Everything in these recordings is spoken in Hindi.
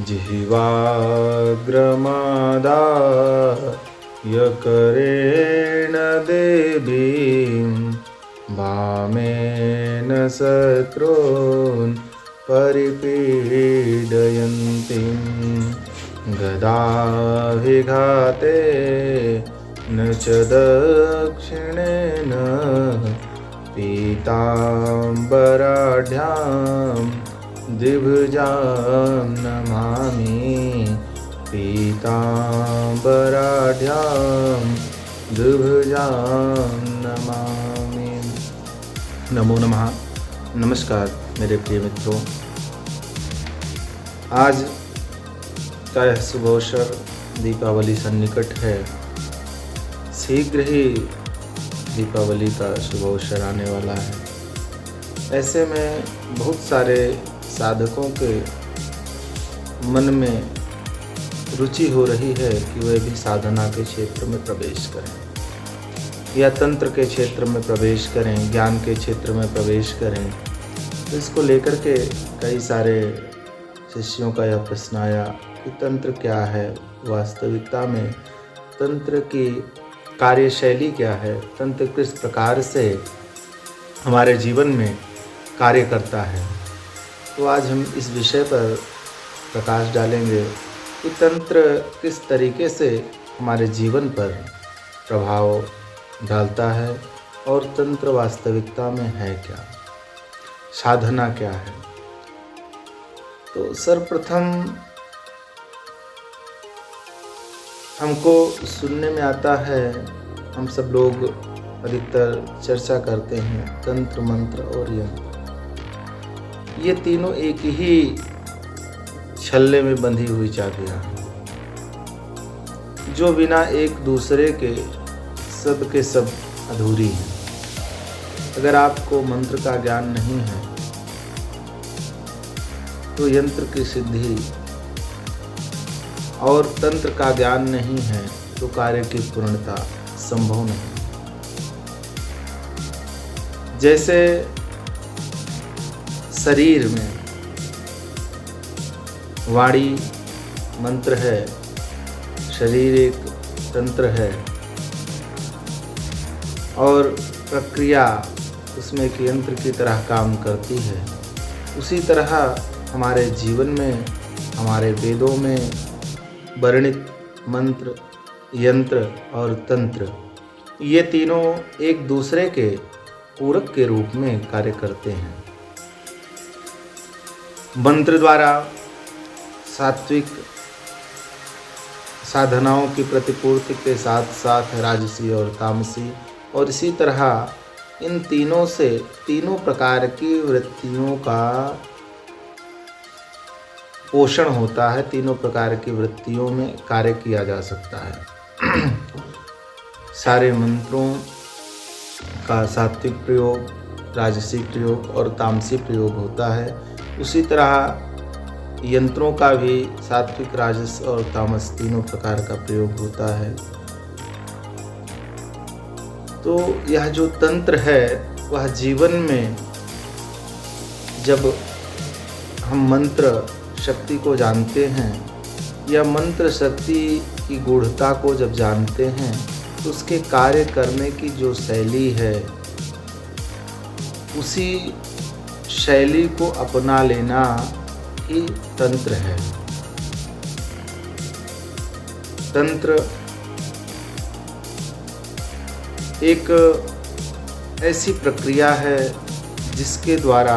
जिह्वाग्रमादाय करेण देवीं वामेन शत्रून् परिपीडयन्तीं गदाभिघाते न च दक्षिणेन पीताम्बराढ्यां द्विभुजां नमामि पीताम्बराढ्यां द्विभुजां नमामि। नमो नमः। नमस्कार मेरे प्रिय मित्रों, आज का यह शुभ अवसर दीपावली सन्निकट है। शीघ्र ही दीपावली का शुभ अवसर आने वाला है। ऐसे में बहुत सारे साधकों के मन में रुचि हो रही है कि वे भी साधना के क्षेत्र में प्रवेश करें या तंत्र के क्षेत्र में प्रवेश करें, ज्ञान के क्षेत्र में प्रवेश करें। तो इसको लेकर के कई सारे शिष्यों का यह प्रश्न आया कि तंत्र क्या है, वास्तविकता में तंत्र की कार्यशैली क्या है, तंत्र किस प्रकार से हमारे जीवन में कार्य करता है। तो आज हम इस विषय पर प्रकाश डालेंगे कि तंत्र किस तरीके से हमारे जीवन पर प्रभाव डालता है और तंत्र वास्तविकता में है क्या, साधना क्या है। तो सर्वप्रथम हमको सुनने में आता है, हम सब लोग अधिकतर चर्चा करते हैं तंत्र, मंत्र और यंत्र। ये तीनों एक ही छल्ले में बंधी हुई चाबियां हैं जो बिना एक दूसरे के सब अधूरी हैं। अगर आपको मंत्र का ज्ञान नहीं है तो यंत्र की सिद्धि, और तंत्र का ज्ञान नहीं है तो कार्य की पूर्णता संभव नहीं। जैसे शरीर में वाणी मंत्र है, शरीर एक तंत्र है, और प्रक्रिया उसमें एक यंत्र की तरह काम करती है। उसी तरह हमारे जीवन में, हमारे वेदों में वर्णित मंत्र, यंत्र और तंत्र, ये तीनों एक दूसरे के पूरक के रूप में कार्य करते हैं। मंत्र द्वारा सात्विक साधनाओं की प्रतिपूर्ति के साथ साथ राजसी और तामसी, और इसी तरह इन तीनों से तीनों प्रकार की वृत्तियों का पोषण होता है। तीनों प्रकार की वृत्तियों में कार्य किया जा सकता है। सारे मंत्रों का सात्विक प्रयोग, राजसी प्रयोग और तामसी प्रयोग होता है। उसी तरह यंत्रों का भी सात्विक, राजस और तामस तीनों प्रकार का प्रयोग होता है। तो यह जो तंत्र है वह जीवन में जब हम मंत्र शक्ति को जानते हैं या मंत्र शक्ति की गूढ़ता को जब जानते हैं तो उसके कार्य करने की जो शैली है उसी शैली को अपना लेना ही तंत्र है। तंत्र एक ऐसी प्रक्रिया है जिसके द्वारा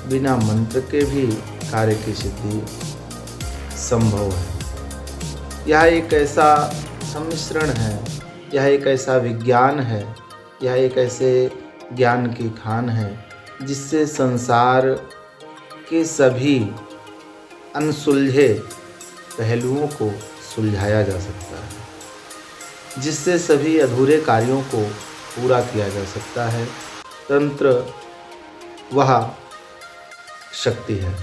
बिना मंत्र के भी कार्य की सिद्धि संभव है। यह एक ऐसा सम्मिश्रण है, यह एक ऐसा विज्ञान है, यह एक ऐसे ज्ञान की खान है जिससे संसार के सभी अनसुलझे पहलुओं को सुलझाया जा सकता है, जिससे सभी अधूरे कार्यों को पूरा किया जा सकता है। तंत्र वह शक्ति है।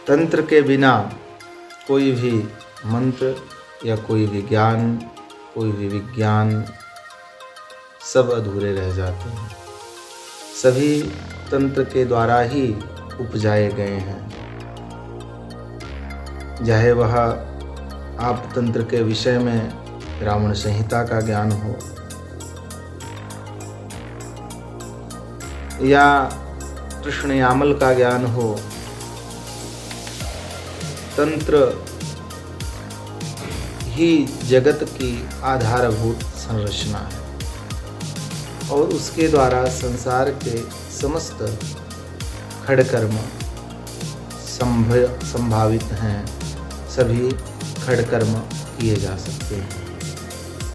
तंत्र के बिना कोई भी मंत्र या कोई भी ज्ञान, कोई भी विज्ञान सब अधूरे रह जाते हैं। सभी तंत्र के द्वारा ही उपजाए गए हैं। चाहे वह आप तंत्र के विषय में रावण संहिता का ज्ञान हो या कृष्ण यामल का ज्ञान हो, तंत्र ही जगत की आधारभूत संरचना है और उसके द्वारा संसार के समस्त खड़कर्म संभावित हैं। सभी खड़कर्म किए जा सकते हैं।